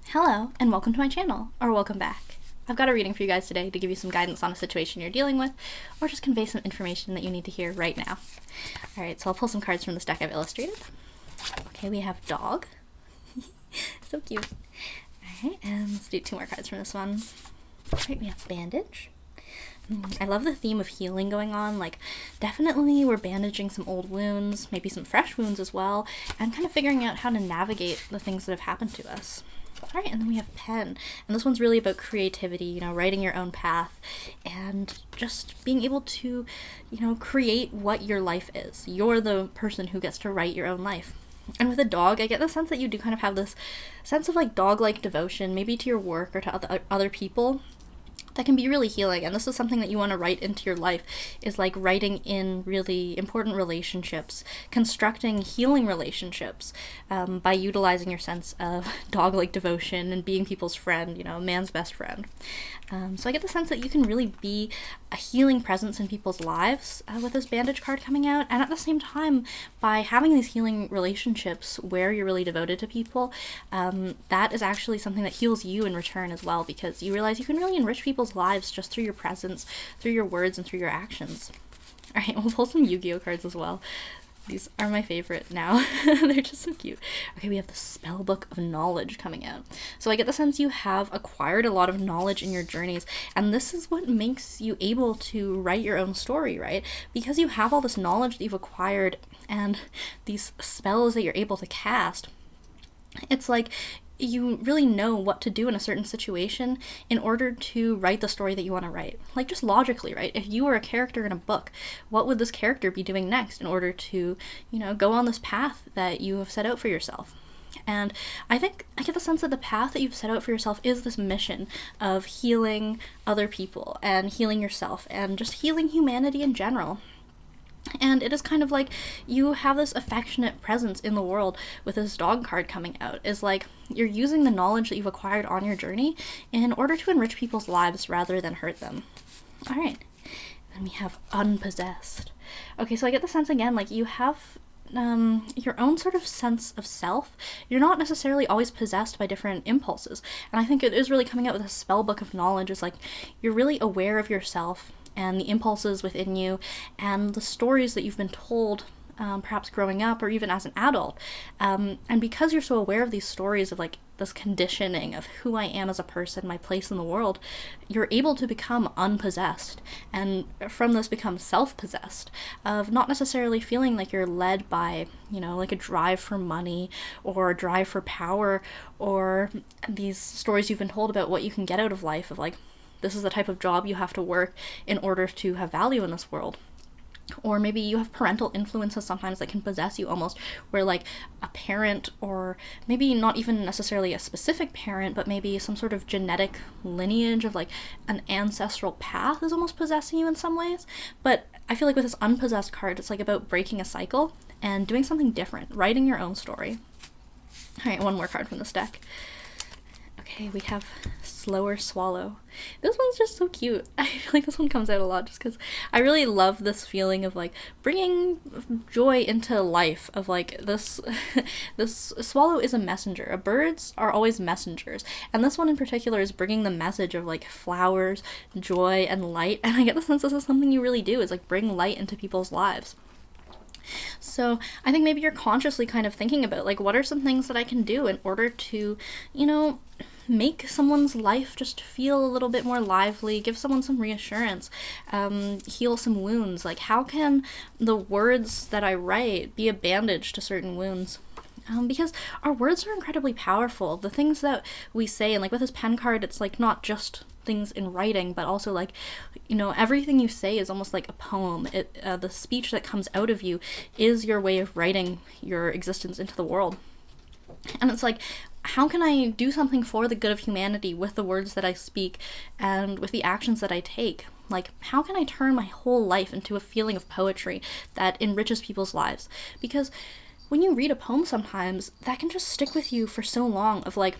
Hello, and welcome to my channel, or welcome back. I've got a reading for you guys today to give you some guidance on a situation you're dealing with, or just convey some information that you need to hear right now. Alright, so I'll pull some cards from this deck I've illustrated. Okay, we have dog. So cute. Alright, and let's do two more cards from this one. Alright, we have bandage. I love the theme of healing going on, like definitely we're bandaging some old wounds, maybe some fresh wounds as well, and kind of figuring out how to navigate the things that have happened to us. Alright, and then we have pen, and this one's really about creativity, you know, writing your own path, and just being able to, you know, create what your life is. You're the person who gets to write your own life. And with a dog, I get the sense that you do kind of have this sense of like dog-like devotion, maybe to your work or to other people, that can be really healing. And this is something that you want to write into your life, is like writing in really important relationships, constructing healing relationships, by utilizing your sense of dog-like devotion and being people's friend, you know, man's best friend. So I get the sense that you can really be a healing presence in people's lives with this bandage card coming out, and at the same time, by having these healing relationships where you're really devoted to people, that is actually something that heals you in return as well, because you realize you can really enrich people's lives just through your presence, through your words, and through your actions. Alright, we'll pull some Yu-Gi-Oh cards as well. These are my favorite now. They're just so cute. Okay, we have the Spellbook of Knowledge coming out. So I get the sense you have acquired a lot of knowledge in your journeys, and this is what makes you able to write your own story, right? Because you have all this knowledge that you've acquired and these spells that you're able to cast, it's like you really know what to do in a certain situation in order to write the story that you want to write. Like, just logically, right? If you were a character in a book, what would this character be doing next in order to, you know, go on this path that you have set out for yourself? And I think I get the sense that the path that you've set out for yourself is this mission of healing other people and healing yourself and just healing humanity in general. And it is kind of like you have this affectionate presence in the world with this dog card coming out. Is like you're using the knowledge that you've acquired on your journey in order to enrich people's lives rather than hurt them. Alright, then we have unpossessed. Okay, so I get the sense again, like you have your own sort of sense of self. You're not necessarily always possessed by different impulses. And I think it is really coming out with a Spellbook of Knowledge, is like you're really aware of yourself and the impulses within you and the stories that you've been told, perhaps growing up or even as an adult. And because you're so aware of these stories of like this conditioning of who I am as a person, my place in the world, you're able to become unpossessed, and from this become self-possessed, of not necessarily feeling like you're led by, you know, like a drive for money or a drive for power, or these stories you've been told about what you can get out of life, of like, this is the type of job you have to work in order to have value in this world. Or maybe you have parental influences sometimes that can possess you almost, where like a parent, or maybe not even necessarily a specific parent, but maybe some sort of genetic lineage of like an ancestral path is almost possessing you in some ways. But I feel like with this unpossessed card, it's like about breaking a cycle and doing something different, writing your own story. Alright, one more card from this deck. Okay, we have Slower Swallow. This one's just so cute. I feel like this one comes out a lot just because I really love this feeling of like bringing joy into life, of like this this swallow is a messenger. Birds are always messengers, and this one in particular is bringing the message of like flowers, joy, and light. And I get the sense this is something you really do, is like bring light into people's lives. So I think maybe you're consciously kind of thinking about like, what are some things that I can do in order to, you know, make someone's life just feel a little bit more lively, give someone some reassurance, heal some wounds. Like, how can the words that I write be a bandage to certain wounds? Because our words are incredibly powerful. The things that we say, and like with this pen card, it's like not just things in writing, but also like, you know, everything you say is almost like a poem. The speech that comes out of you is your way of writing your existence into the world. And it's like, how can I do something for the good of humanity with the words that I speak and with the actions that I take? Like, how can I turn my whole life into a feeling of poetry that enriches people's lives? Because when you read a poem sometimes, that can just stick with you for so long, of like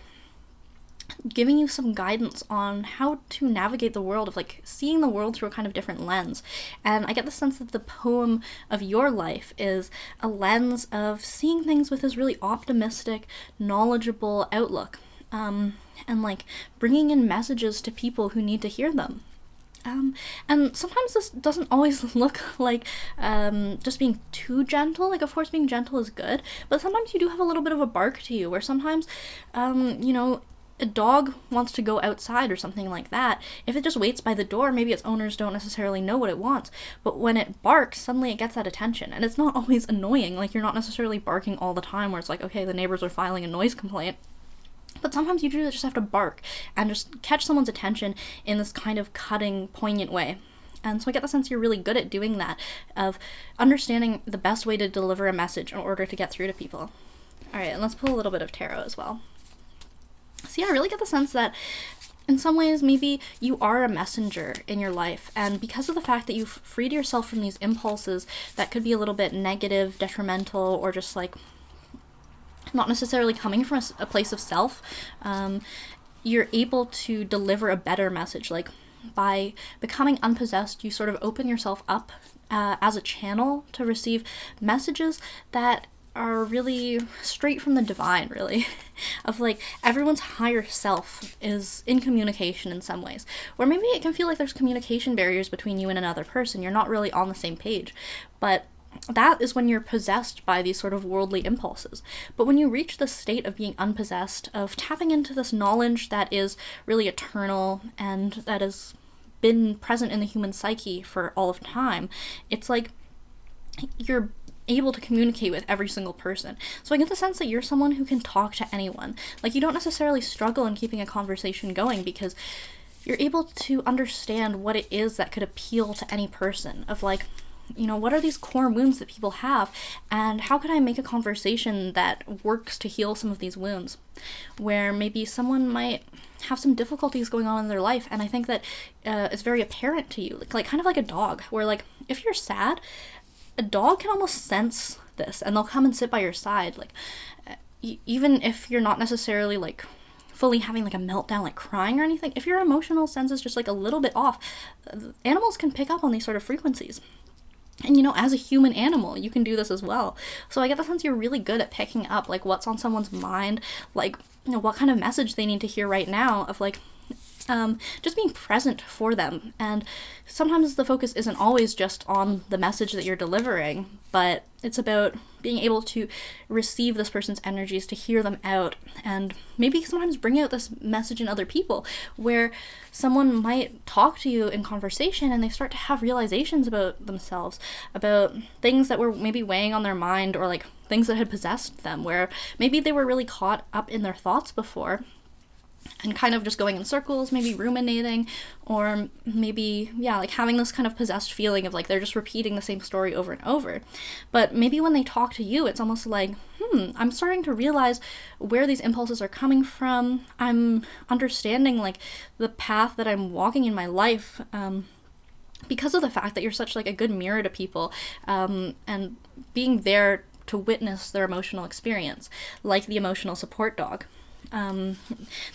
giving you some guidance on how to navigate the world, of like seeing the world through a kind of different lens. And I get the sense that the poem of your life is a lens of seeing things with this really optimistic, knowledgeable outlook. and like bringing in messages to people who need to hear them. And sometimes this doesn't always look like just being too gentle. Like, of course, being gentle is good, but sometimes you do have a little bit of a bark to you, where sometimes, a dog wants to go outside or something like that. If it just waits by the door, maybe its owners don't necessarily know what it wants, but when it barks, suddenly it gets that attention, and it's not always annoying. Like, you're not necessarily barking all the time where it's like, okay, the neighbors are filing a noise complaint. But sometimes you do just have to bark and just catch someone's attention in this kind of cutting, poignant way. And so I get the sense you're really good at doing that, of understanding the best way to deliver a message in order to get through to people. All right, and let's pull a little bit of tarot as well. So yeah, I really get the sense that in some ways, maybe you are a messenger in your life, and because of the fact that you've freed yourself from these impulses that could be a little bit negative, detrimental, or just like not necessarily coming from a place of self, you're able to deliver a better message. Like, by becoming unpossessed, you sort of open yourself up as a channel to receive messages that are really straight from the divine, really, of like everyone's higher self is in communication in some ways, or maybe it can feel like there's communication barriers between you and another person. You're not really on the same page, but that is when you're possessed by these sort of worldly impulses. But when you reach the state of being unpossessed, of tapping into this knowledge that is really eternal and that has been present in the human psyche for all of time, it's like you're able to communicate with every single person. So I get the sense that you're someone who can talk to anyone. Like, you don't necessarily struggle in keeping a conversation going because you're able to understand what it is that could appeal to any person, of like, what are these core wounds that people have, and how can I make a conversation that works to heal some of these wounds, where maybe someone might have some difficulties going on in their life, and I think that it's very apparent to you, like kind of like a dog, where like if you're sad, a dog can almost sense this, and they'll come and sit by your side, like even if you're not necessarily like fully having like a meltdown, like crying or anything. If your emotional sense is just like a little bit off, animals can pick up on these sort of frequencies. And as a human animal, you can do this as well. So I get the sense you're really good at picking up like what's on someone's mind, like what kind of message they need to hear right now, of like just being present for them. And sometimes the focus isn't always just on the message that you're delivering, but it's about being able to receive this person's energies, to hear them out, and maybe sometimes bring out this message in other people, where someone might talk to you in conversation and they start to have realizations about themselves, about things that were maybe weighing on their mind, or like things that had possessed them, where maybe they were really caught up in their thoughts before and kind of just going in circles, maybe ruminating, or maybe, like having this kind of possessed feeling of like they're just repeating the same story over and over. But maybe when they talk to you, it's almost like, I'm starting to realize where these impulses are coming from. I'm understanding like the path that I'm walking in my life, because of the fact that you're such like a good mirror to people, and being there to witness their emotional experience, like the emotional support dog.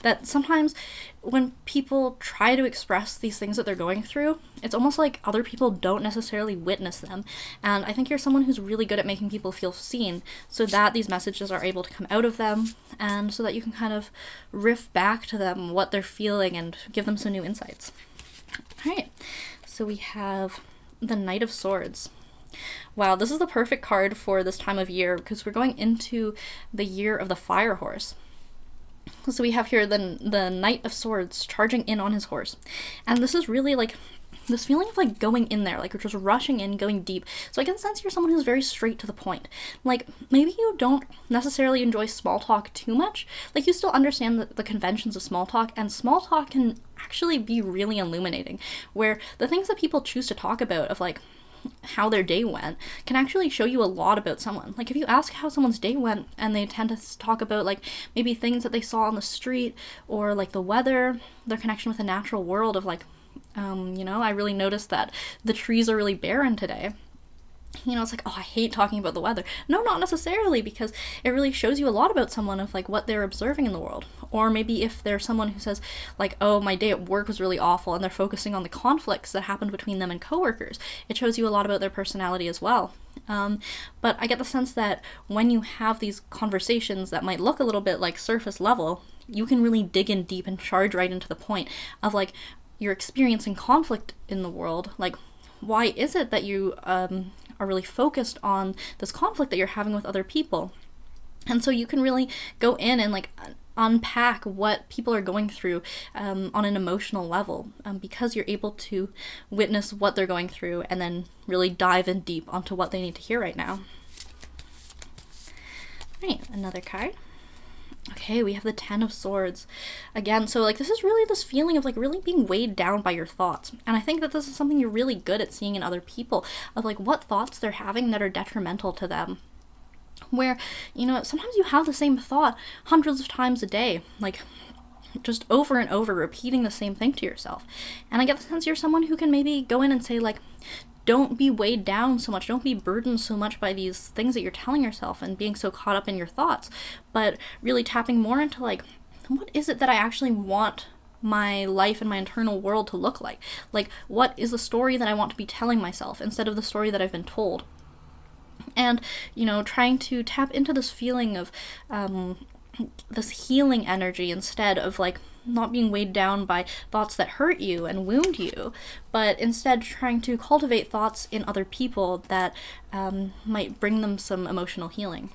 That sometimes when people try to express these things that they're going through, it's almost like other people don't necessarily witness them. And I think you're someone who's really good at making people feel seen, so that these messages are able to come out of them, and so that you can kind of riff back to them what they're feeling and give them some new insights. All right, so we have the Knight of Swords. Wow, this is the perfect card for this time of year, because we're going into the year of the Fire Horse. So we have here the Knight of Swords charging in on his horse. And this is really like this feeling of like going in there, like you're just rushing in, going deep. So I get the sense you're someone who's very straight to the point. Like, maybe you don't necessarily enjoy small talk too much. Like, you still understand the conventions of small talk, and small talk can actually be really illuminating, where the things that people choose to talk about, of like how their day went, can actually show you a lot about someone. Like, if you ask how someone's day went, and they tend to talk about like maybe things that they saw on the street, or like the weather, their connection with the natural world, of like I really noticed that the trees are really barren today. It's like, oh, I hate talking about the weather. No, not necessarily, because it really shows you a lot about someone of like what they're observing in the world. Or maybe if there's someone who says like, oh, my day at work was really awful, and they're focusing on the conflicts that happened between them and coworkers, it shows you a lot about their personality as well. But I get the sense that when you have these conversations that might look a little bit like surface level, you can really dig in deep and charge right into the point of like, you're experiencing conflict in the world. Like, why is it that you are really focused on this conflict that you're having with other people? And so you can really go in and like unpack what people are going through on an emotional level, because you're able to witness what they're going through and then really dive in deep onto what they need to hear right now. Right, another card. Okay, we have the Ten of Swords. Again, so like this is really this feeling of like really being weighed down by your thoughts. And I think that this is something you're really good at seeing in other people, of like what thoughts they're having that are detrimental to them. Where, sometimes you have the same thought hundreds of times a day, like just over and over repeating the same thing to yourself. And I get the sense you're someone who can maybe go in and say like, don't be weighed down so much, don't be burdened so much by these things that you're telling yourself and being so caught up in your thoughts, but really tapping more into like, what is it that I actually want my life and my internal world to look like? Like, what is the story that I want to be telling myself instead of the story that I've been told? And, trying to tap into this feeling of this healing energy instead of like not being weighed down by thoughts that hurt you and wound you, but instead trying to cultivate thoughts in other people that might bring them some emotional healing.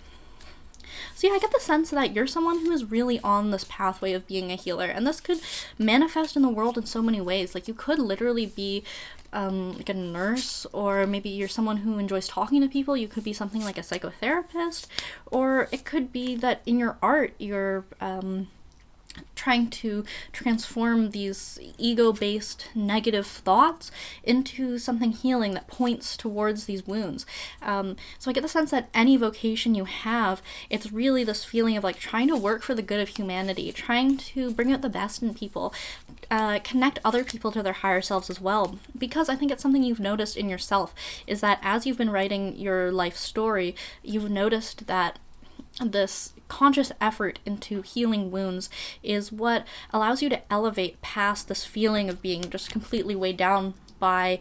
So yeah, I get the sense that you're someone who is really on this pathway of being a healer, and this could manifest in the world in so many ways. Like you could literally be like a nurse, or maybe you're someone who enjoys talking to people. You could be something like a psychotherapist, or it could be that in your art you're trying to transform these ego-based negative thoughts into something healing that points towards these wounds. So I get the sense that any vocation you have, it's really this feeling of like trying to work for the good of humanity, trying to bring out the best in people, connect other people to their higher selves as well. Because I think it's something you've noticed in yourself, is that as you've been writing your life story, you've noticed that this conscious effort into healing wounds is what allows you to elevate past this feeling of being just completely weighed down by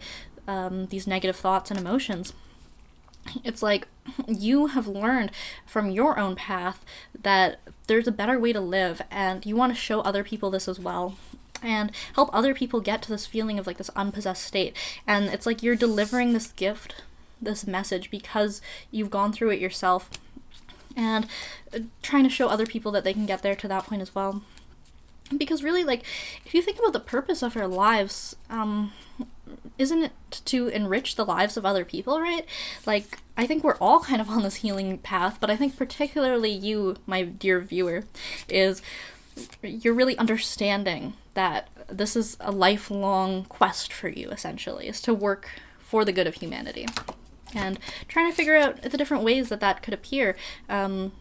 these negative thoughts and emotions. It's like you have learned from your own path that there's a better way to live, and you want to show other people this as well, and help other people get to this feeling of like this unpossessed state. And it's like you're delivering this gift, this message, because you've gone through it yourself, and trying to show other people that they can get there to that point as well. Because really, like, if you think about the purpose of our lives, isn't it to enrich the lives of other people, right? Like, I think we're all kind of on this healing path, but I think particularly you, my dear viewer, you're really understanding that this is a lifelong quest for you, essentially, is to work for the good of humanity. And trying to figure out the different ways that could appear, whether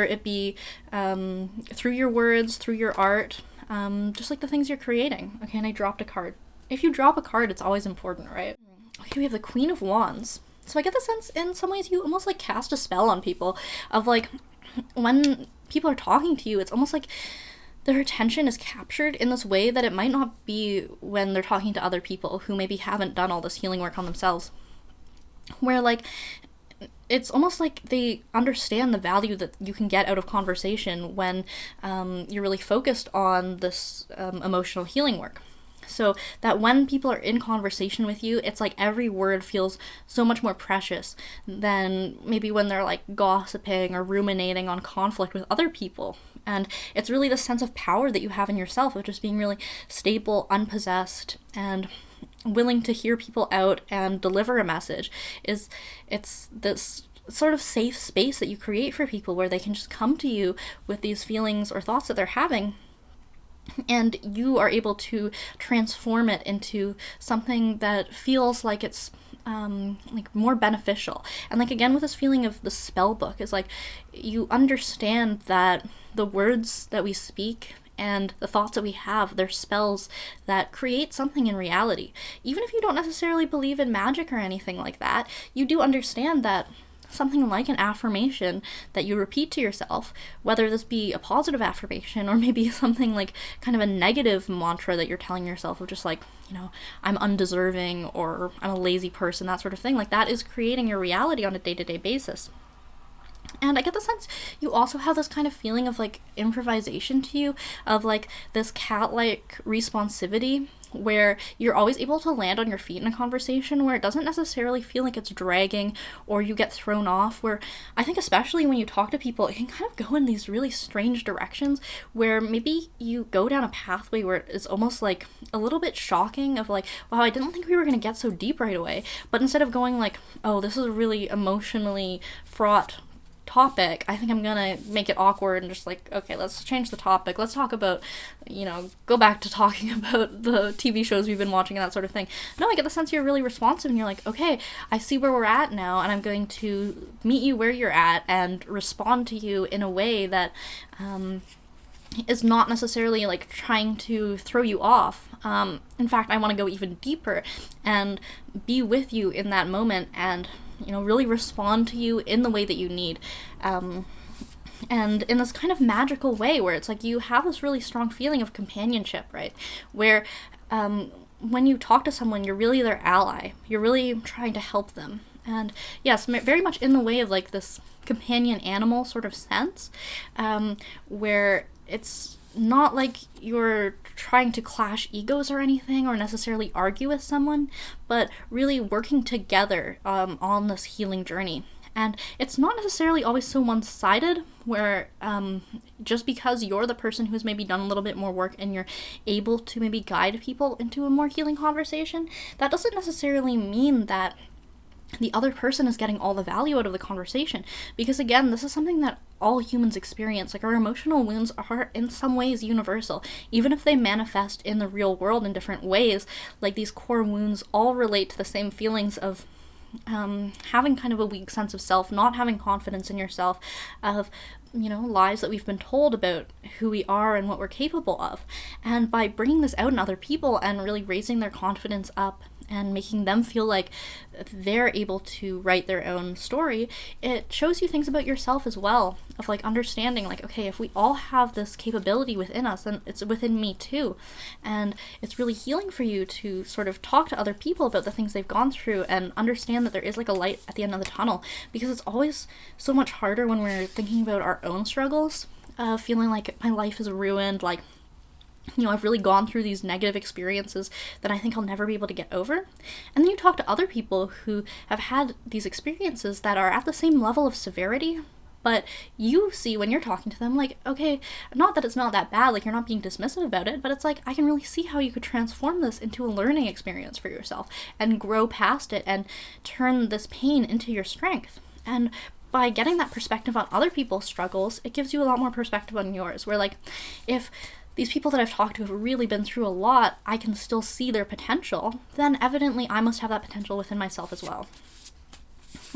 it be through your words, through your art, just like the things you're creating. Okay, and I dropped a card. If you drop a card, it's always important, right? Okay, we have the Queen of Wands. So I get the sense in some ways you almost like cast a spell on people of like, when people are talking to you, it's almost like their attention is captured in this way that it might not be when they're talking to other people who maybe haven't done all this healing work on themselves. Where like, it's almost like they understand the value that you can get out of conversation when you're really focused on this emotional healing work. So that when people are in conversation with you, it's like every word feels so much more precious than maybe when they're like gossiping or ruminating on conflict with other people. And it's really the sense of power that you have in yourself of just being really stable, unpossessed, and willing to hear people out and deliver a message. It's this sort of safe space that you create for people where they can just come to you with these feelings or thoughts that they're having, and you are able to transform it into something that feels like it's like more beneficial. And like, again, with this feeling of the spell book, is like you understand that the words that we speak and the thoughts that we have, they're spells that create something in reality. Even if you don't necessarily believe in magic or anything like that, you do understand that something like an affirmation that you repeat to yourself, whether this be a positive affirmation or maybe something like kind of a negative mantra that you're telling yourself of just like, I'm undeserving or I'm a lazy person, that sort of thing, like that is creating your reality on a day-to-day basis. And I get the sense you also have this kind of feeling of like improvisation to you, of like this cat-like responsivity where you're always able to land on your feet in a conversation, where it doesn't necessarily feel like it's dragging or you get thrown off, where I think especially when you talk to people, it can kind of go in these really strange directions where maybe you go down a pathway where it's almost like a little bit shocking of like, wow, I didn't think we were going to get so deep right away. But instead of going like, oh, this is a really emotionally fraught topic, I think I'm gonna make it awkward and just like, okay, let's change the topic. Let's talk about, go back to talking about the TV shows we've been watching and that sort of thing. No, I get the sense you're really responsive and you're like, okay, I see where we're at now and I'm going to meet you where you're at and respond to you in a way that is not necessarily like trying to throw you off. In fact, I want to go even deeper and be with you in that moment and really respond to you in the way that you need. And in this kind of magical way where it's like you have this really strong feeling of companionship, right? Where when you talk to someone, you're really their ally. You're really trying to help them. And yes, very much in the way of like this companion animal sort of sense, where it's not like you're trying to clash egos or anything or necessarily argue with someone, but really working together on this healing journey. And it's not necessarily always so one-sided where just because you're the person who's maybe done a little bit more work and you're able to maybe guide people into a more healing conversation, that doesn't necessarily mean that the other person is getting all the value out of the conversation. Because again, this is something that all humans experience. Like, our emotional wounds are in some ways universal. Even if they manifest in the real world in different ways, like these core wounds all relate to the same feelings of having kind of a weak sense of self, not having confidence in yourself, of lies that we've been told about who we are and what we're capable of. And by bringing this out in other people and really raising their confidence up and making them feel like they're able to write their own story, it shows you things about yourself as well, of like understanding like, okay, if we all have this capability within us, then it's within me too. And it's really healing for you to sort of talk to other people about the things they've gone through and understand that there is like a light at the end of the tunnel, because it's always so much harder when we're thinking about our own struggles, feeling like my life is ruined, like I've really gone through these negative experiences that I think I'll never be able to get over. And then you talk to other people who have had these experiences that are at the same level of severity, but you see when you're talking to them, like, okay, not that it's not that bad, like you're not being dismissive about it, but it's like, I can really see how you could transform this into a learning experience for yourself and grow past it and turn this pain into your strength. And by getting that perspective on other people's struggles, it gives you a lot more perspective on yours, where like, if these people that I've talked to have really been through a lot, I can still see their potential, then evidently I must have that potential within myself as well.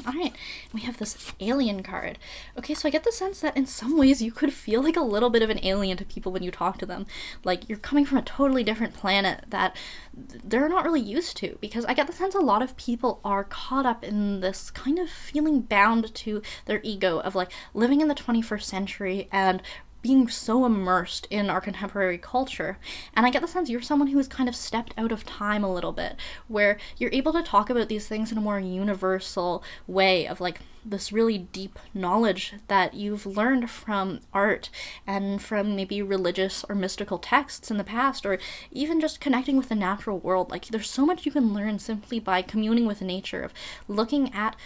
Alright, we have this alien card. Okay, so I get the sense that in some ways you could feel like a little bit of an alien to people when you talk to them. Like, you're coming from a totally different planet that they're not really used to, because I get the sense a lot of people are caught up in this kind of feeling bound to their ego of like living in the 21st century and being so immersed in our contemporary culture. And I get the sense you're someone who has kind of stepped out of time a little bit, where you're able to talk about these things in a more universal way of like this really deep knowledge that you've learned from art and from maybe religious or mystical texts in the past, or even just connecting with the natural world. Like, there's so much you can learn simply by communing with nature, of looking at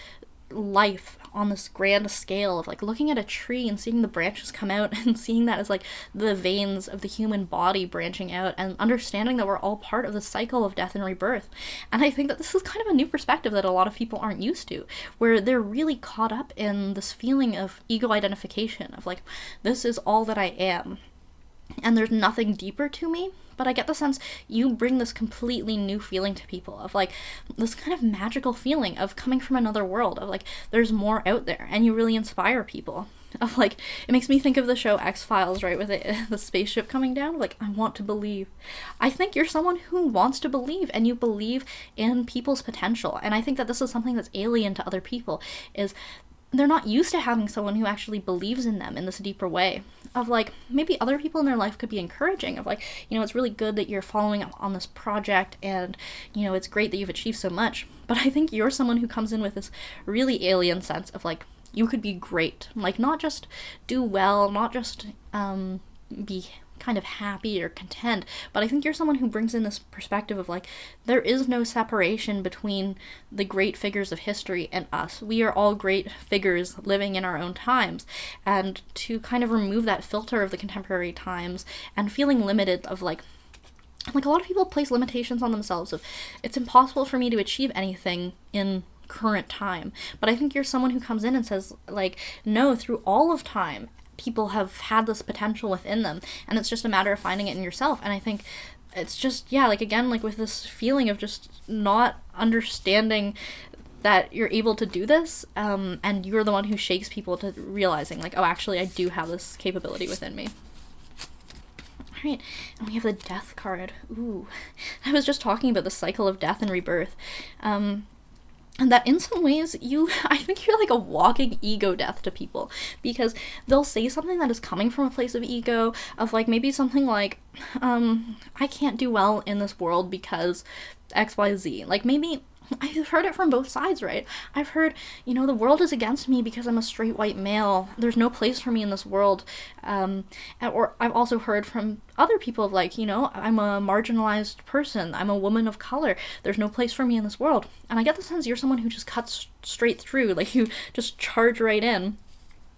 life on this grand scale, of like looking at a tree and seeing the branches come out and seeing that as like the veins of the human body branching out, and understanding that we're all part of the cycle of death and rebirth. And I think that this is kind of a new perspective that a lot of people aren't used to, where they're really caught up in this feeling of ego identification, of like, this is all that I am and there's nothing deeper to me. But I get the sense you bring this completely new feeling to people, of like this kind of magical feeling of coming from another world, of like there's more out there, and you really inspire people. Of like, it makes me think of the show X-Files, right, with the spaceship coming down. Like, I want to believe. I think you're someone who wants to believe, and you believe in people's potential. And I think that this is something that's alien to other people, is they're not used to having someone who actually believes in them in this deeper way. Of like, maybe other people in their life could be encouraging of like, you know, it's really good that you're following up on this project, and, you know, it's great that you've achieved so much. But I think you're someone who comes in with this really alien sense of like, you could be great. Like, not just do well, not just be kind of happy or content, but I think you're someone who brings in this perspective of like, there is no separation between the great figures of history and us. We are all great figures living in our own times, and to kind of remove that filter of the contemporary times and feeling limited of like a lot of people place limitations on themselves of, it's impossible for me to achieve anything in current time. But I think you're someone who comes in and says like, no, through all of time people have had this potential within them, and it's just a matter of finding it in yourself. And I think it's just, yeah, like again, like with this feeling of just not understanding that you're able to do this, and you're the one who shakes people to realizing like, oh, actually I do have this capability within me. Alright, and we have the Death card. Ooh, I was just talking about the cycle of death and rebirth. And that in some ways, I think you're like a walking ego death to people, because they'll say something that is coming from a place of ego, of like maybe something like, I can't do well in this world because XYZ. Like maybe, I've heard it from both sides, right? I've heard, you know, the world is against me because I'm a straight white male. There's no place for me in this world. Or I've also heard from other people of like, you know, I'm a marginalized person. I'm a woman of color. There's no place for me in this world. And I get the sense you're someone who just cuts straight through, like you just charge right in.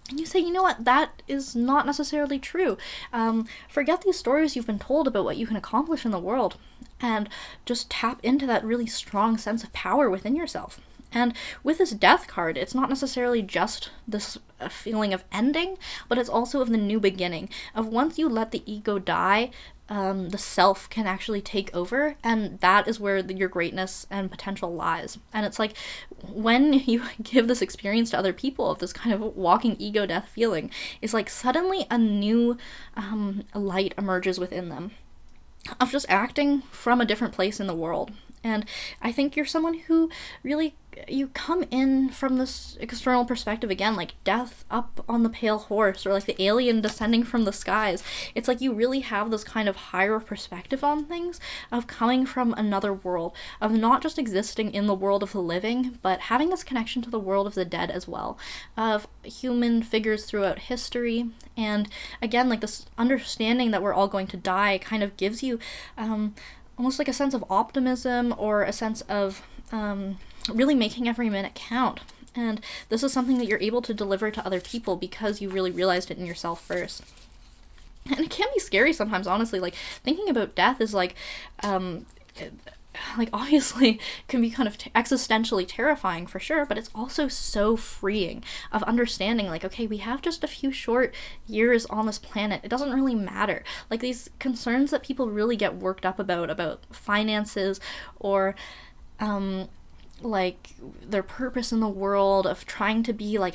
And you say, you know what, that is not necessarily true. Forget these stories you've been told about what you can accomplish in the world, and just tap into that really strong sense of power within yourself. And with this Death card, it's not necessarily just this feeling of ending, but it's also of the new beginning, of once you let the ego die, the self can actually take over, and that is where your greatness and potential lies. And it's like, when you give this experience to other people of this kind of walking ego death feeling, it's like suddenly a new light emerges within them, of just acting from a different place in the world. And I think you're someone who really, you come in from this external perspective again, like death up on the pale horse, or like the alien descending from the skies. It's like you really have this kind of higher perspective on things, of coming from another world, of not just existing in the world of the living, but having this connection to the world of the dead as well, of human figures throughout history. And again, like this understanding that we're all going to die kind of gives you almost like a sense of optimism, or a sense of really making every minute count. And this is something that you're able to deliver to other people because you really realized it in yourself first. And it can be scary sometimes, honestly. Like, thinking about death is like obviously can be kind of existentially terrifying for sure, but it's also so freeing, of understanding like, okay, we have just a few short years on this planet. It doesn't really matter. Like, these concerns that people really get worked up about finances, or like their purpose in the world, of trying to be like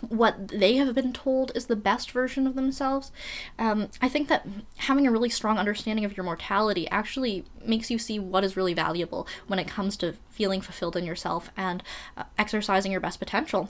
what they have been told is the best version of themselves. I think that having a really strong understanding of your mortality actually makes you see what is really valuable when it comes to feeling fulfilled in yourself and exercising your best potential.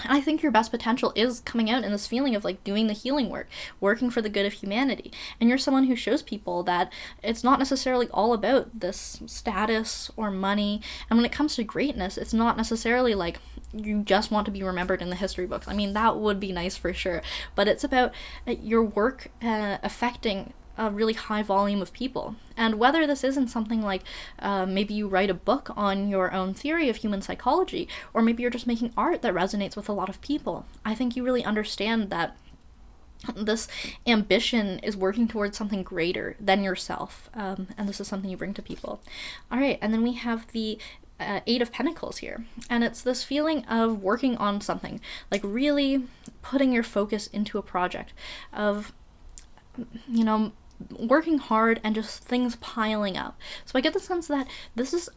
And I think your best potential is coming out in this feeling of like doing the healing work, working for the good of humanity. And you're someone who shows people that it's not necessarily all about this status or money. And when it comes to greatness, it's not necessarily like you just want to be remembered in the history books. I mean, that would be nice for sure. But it's about your work affecting a really high volume of people. And whether this isn't something like maybe you write a book on your own theory of human psychology, or maybe you're just making art that resonates with a lot of people, I think you really understand that this ambition is working towards something greater than yourself, and this is something you bring to people. All right, and then we have the Eight of Pentacles here, and it's this feeling of working on something, like really putting your focus into a project, of, you know, working hard and just things piling up. So I get the sense that this is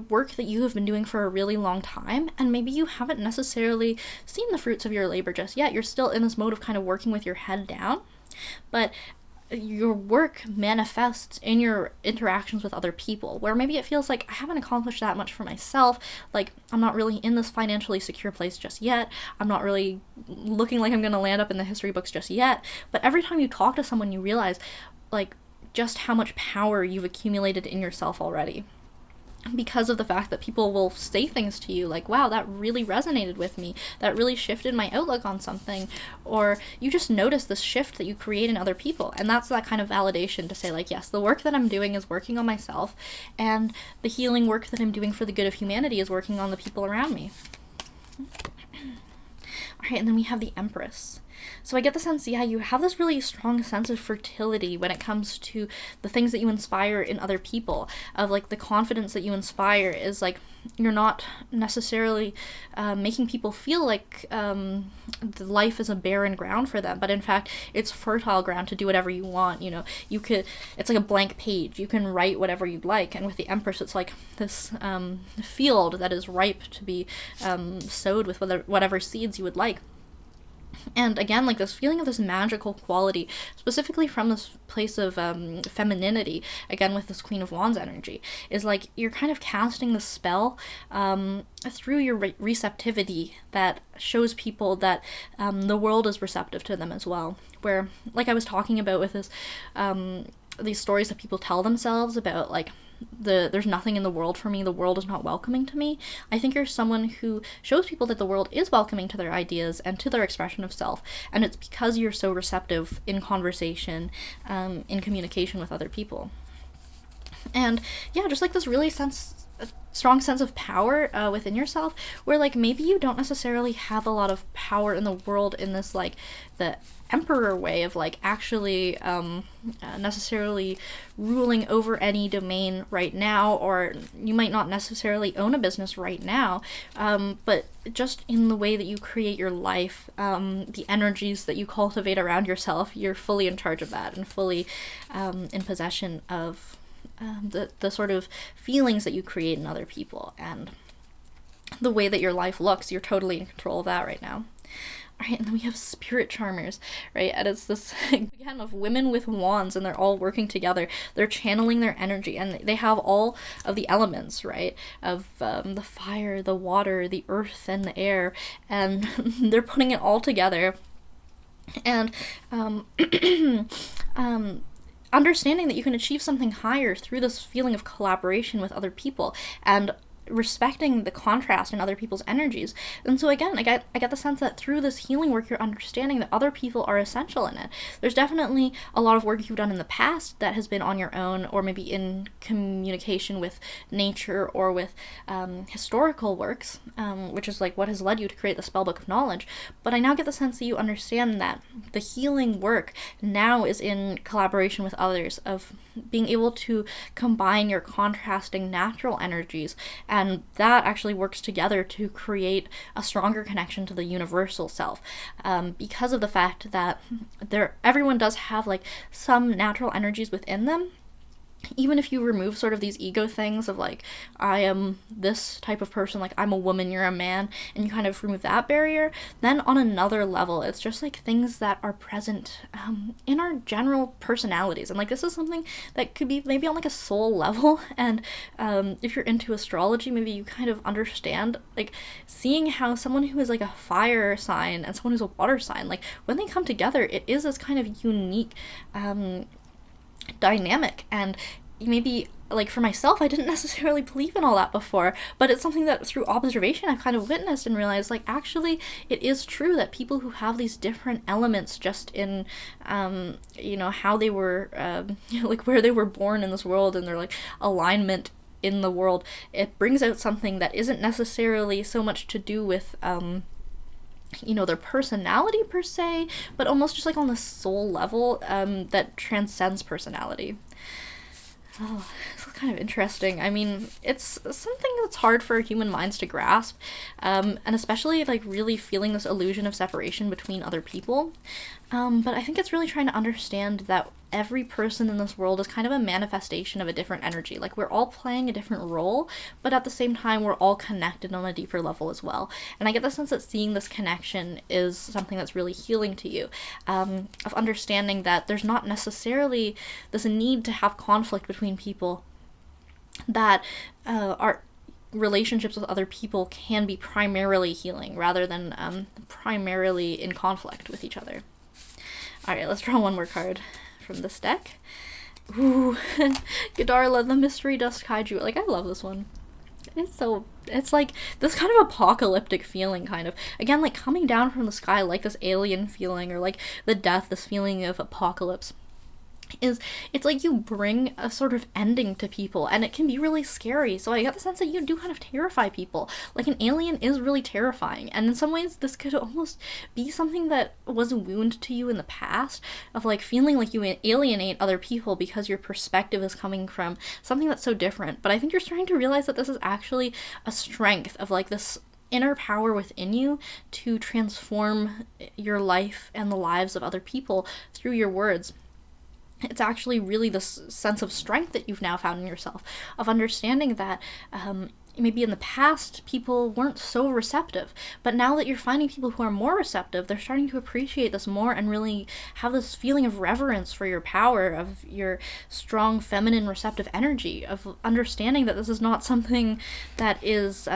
work that you have been doing for a really long time, and maybe you haven't necessarily seen the fruits of your labor just yet. You're still in this mode of kind of working with your head down, but your work manifests in your interactions with other people, where maybe it feels like I haven't accomplished that much for myself, like I'm not really in this financially secure place just yet, I'm not really looking like I'm going to land up in the history books just yet. But every time you talk to someone, you realize like just how much power you've accumulated in yourself already, because of the fact that people will say things to you like, wow, that really resonated with me, that really shifted my outlook on something, or you just notice this shift that you create in other people. And that's that kind of validation to say like, yes, the work that I'm doing is working on myself, and the healing work that I'm doing for the good of humanity is working on the people around me. All right, and then we have the Empress. So I get the sense, yeah, you have this really strong sense of fertility when it comes to the things that you inspire in other people, of like the confidence that you inspire is like, you're not necessarily making people feel like the life is a barren ground for them, but in fact, it's fertile ground to do whatever you want. You know, it's like a blank page. You can write whatever you'd like. And with the Empress, it's like this field that is ripe to be sowed with whatever seeds you would like. And again, like this feeling of this magical quality, specifically from this place of femininity, again with this Queen of Wands energy, is like you're kind of casting the spell through your receptivity that shows people that the world is receptive to them as well. Where, like I was talking about with this, these stories that people tell themselves about like, there's nothing in the world for me, the world is not welcoming to me. I think you're someone who shows people that the world is welcoming to their ideas and to their expression of self, and it's because you're so receptive in conversation, in communication with other people. And yeah, just like this really strong sense of power within yourself, where like maybe you don't necessarily have a lot of power in the world in this like the emperor way of like actually necessarily ruling over any domain right now, or you might not necessarily own a business right now, but just in the way that you create your life, the energies that you cultivate around yourself, you're fully in charge of that and fully in possession of the sort of feelings that you create in other people, and the way that your life looks, you're totally in control of that right now. All right, and then we have spirit charmers, right? And it's this, again, of women with wands, and they're all working together. They're channeling their energy, and they have all of the elements, right? Of the fire, the water, the earth, and the air, and they're putting it all together. And understanding that you can achieve something higher through this feeling of collaboration with other people, and respecting the contrast in other people's energies. And so again, I get the sense that through this healing work, you're understanding that other people are essential in it. There's definitely a lot of work you've done in the past that has been on your own, or maybe in communication with nature or with historical works, which is like what has led you to create the Spellbook of Knowledge. But I now get the sense that you understand that the healing work now is in collaboration with others, of being able to combine your contrasting natural energies, and that actually works together to create a stronger connection to the universal self, because of the fact that everyone does have like some natural energies within them. Even if you remove sort of these ego things of like, I am this type of person, like I'm a woman, you're a man, and you kind of remove that barrier, then on another level, it's just like things that are present in our general personalities. And like this is something that could be maybe on like a soul level, and if you're into astrology, maybe you kind of understand like seeing how someone who is like a fire sign and someone who's a water sign, like when they come together, it is this kind of unique dynamic. And maybe like for myself, I didn't necessarily believe in all that before, but it's something that through observation I've kind of witnessed and realized like actually it is true that people who have these different elements just in how they were like where they were born in this world, and their like alignment in the world, it brings out something that isn't necessarily so much to do with their personality per se, but almost just like on the soul level that transcends personality. Oh, it's kind of interesting. I mean, it's something that's hard for human minds to grasp, and especially like really feeling this illusion of separation between other people. But I think it's really trying to understand that every person in this world is kind of a manifestation of a different energy. Like, we're all playing a different role, but at the same time, we're all connected on a deeper level as well. And I get the sense that seeing this connection is something that's really healing to you, of understanding that there's not necessarily this need to have conflict between people, that our relationships with other people can be primarily healing rather than primarily in conflict with each other. Alright, let's draw one more card from this deck. Ooh, Godarla, the Mystery Dust Kaiju. Like, I love this one. It's like this kind of apocalyptic feeling, kind of. Again, like coming down from the sky, like this alien feeling, or like the death, this feeling of apocalypse. It's like you bring a sort of ending to people, and it can be really scary. So I get the sense that you do kind of terrify people. Like, an alien is really terrifying, and in some ways this could almost be something that was a wound to you in the past, of like feeling like you alienate other people because your perspective is coming from something that's so different. But I think you're starting to realize that this is actually a strength of like this inner power within you to transform your life and the lives of other people through your words. It's actually really this sense of strength that you've now found in yourself, of understanding that maybe in the past people weren't so receptive, but now that you're finding people who are more receptive, they're starting to appreciate this more and really have this feeling of reverence for your power, of your strong feminine receptive energy, of understanding that this is not something that is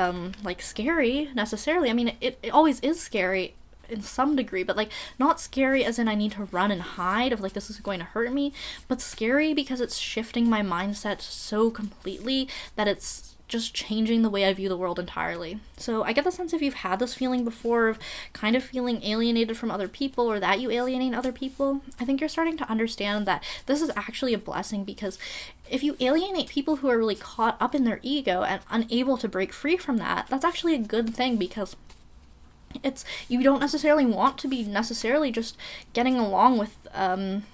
like scary necessarily. I mean, it always is scary in some degree, but like not scary as in I need to run and hide, of like this is going to hurt me, but scary because it's shifting my mindset so completely that it's just changing the way I view the world entirely. So I get the sense if you've had this feeling before of kind of feeling alienated from other people, or that you alienate other people, I think you're starting to understand that this is actually a blessing, because if you alienate people who are really caught up in their ego and unable to break free from that, that's actually a good thing, because you don't necessarily want to be necessarily just getting along with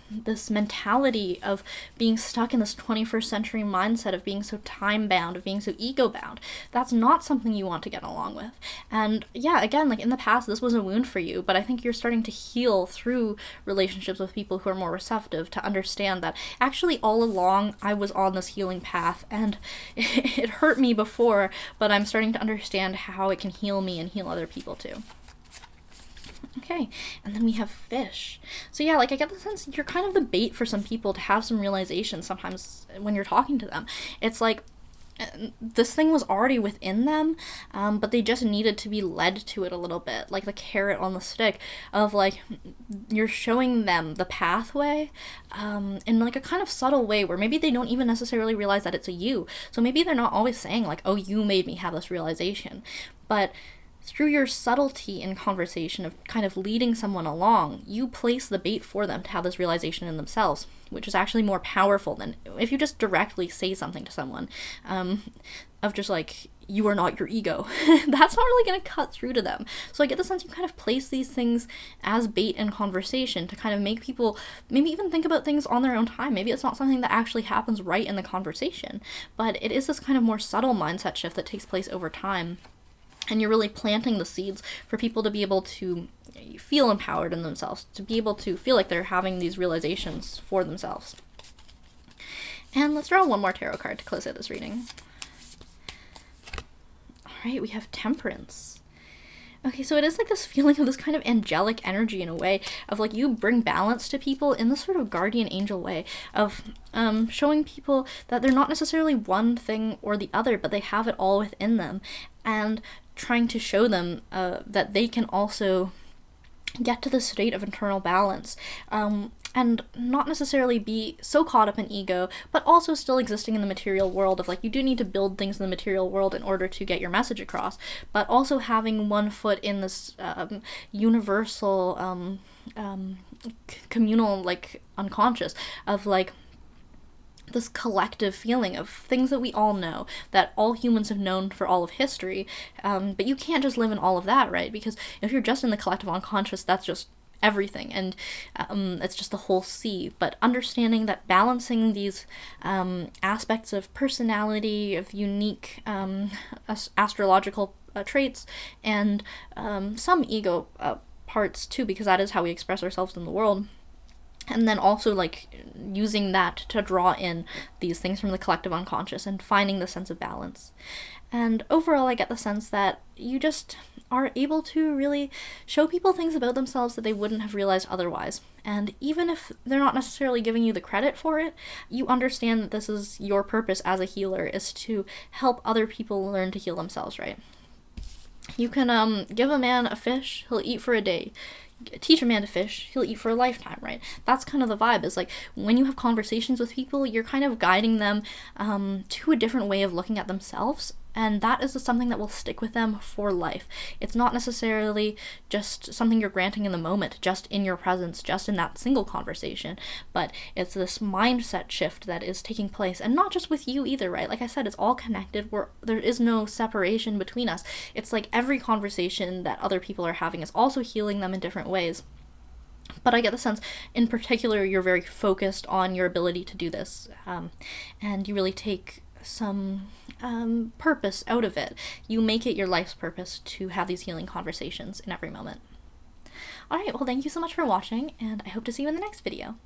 this mentality of being stuck in this 21st century mindset of being so time bound, of being so ego bound. That's not something you want to get along with. And yeah, again, like in the past, this was a wound for you, but I think you're starting to heal through relationships with people who are more receptive, to understand that actually all along I was on this healing path, and it hurt me before, but I'm starting to understand how it can heal me and heal other people too. Okay, and then we have fish. So yeah, like I get the sense you're kind of the bait for some people to have some realizations sometimes when you're talking to them. It's like this thing was already within them, but they just needed to be led to it a little bit, like the carrot on the stick, of like you're showing them the pathway in like a kind of subtle way where maybe they don't even necessarily realize that it's a you. So maybe they're not always saying like, oh, you made me have this realization, but through your subtlety in conversation of kind of leading someone along, you place the bait for them to have this realization in themselves, which is actually more powerful than if you just directly say something to someone of just like, you are not your ego. That's not really going to cut through to them. So I get the sense you kind of place these things as bait in conversation to kind of make people maybe even think about things on their own time. Maybe it's not something that actually happens right in the conversation, but it is this kind of more subtle mindset shift that takes place over time. And you're really planting the seeds for people to be able to feel empowered in themselves, to be able to feel like they're having these realizations for themselves. And let's draw one more tarot card to close out this reading. Alright, we have Temperance. Okay, so it is like this feeling of this kind of angelic energy in a way, of like you bring balance to people in this sort of guardian angel way, of showing people that they're not necessarily one thing or the other, but they have it all within them, and trying to show them that they can also get to the state of internal balance, and not necessarily be so caught up in ego, but also still existing in the material world, of like you do need to build things in the material world in order to get your message across, but also having one foot in this universal communal like unconscious, of like this collective feeling of things that we all know, that all humans have known for all of history, but you can't just live in all of that, right? Because if you're just in the collective unconscious, that's just everything, and it's just the whole sea. But understanding that balancing these aspects of personality, of unique astrological traits, and some ego parts too, because that is how we express ourselves in the world, and then also like using that to draw in these things from the collective unconscious and finding the sense of balance. And overall, I get the sense that you just are able to really show people things about themselves that they wouldn't have realized otherwise. And even if they're not necessarily giving you the credit for it, you understand that this is your purpose as a healer, is to help other people learn to heal themselves, right? You can give a man a fish, he'll eat for a day. Teach a man to fish, he'll eat for a lifetime, right? That's kind of the vibe, is like when you have conversations with people, you're kind of guiding them to a different way of looking at themselves, and that is something that will stick with them for life. It's not necessarily just something you're granting in the moment, just in your presence, just in that single conversation, but it's this mindset shift that is taking place, and not just with you either, right? Like I said, it's all connected. There is no separation between us. It's like every conversation that other people are having is also healing them in different ways. But I get the sense, in particular, you're very focused on your ability to do this, and you really take some purpose out of it. You make it your life's purpose to have these healing conversations in every moment. Alright, well, thank you so much for watching, and I hope to see you in the next video.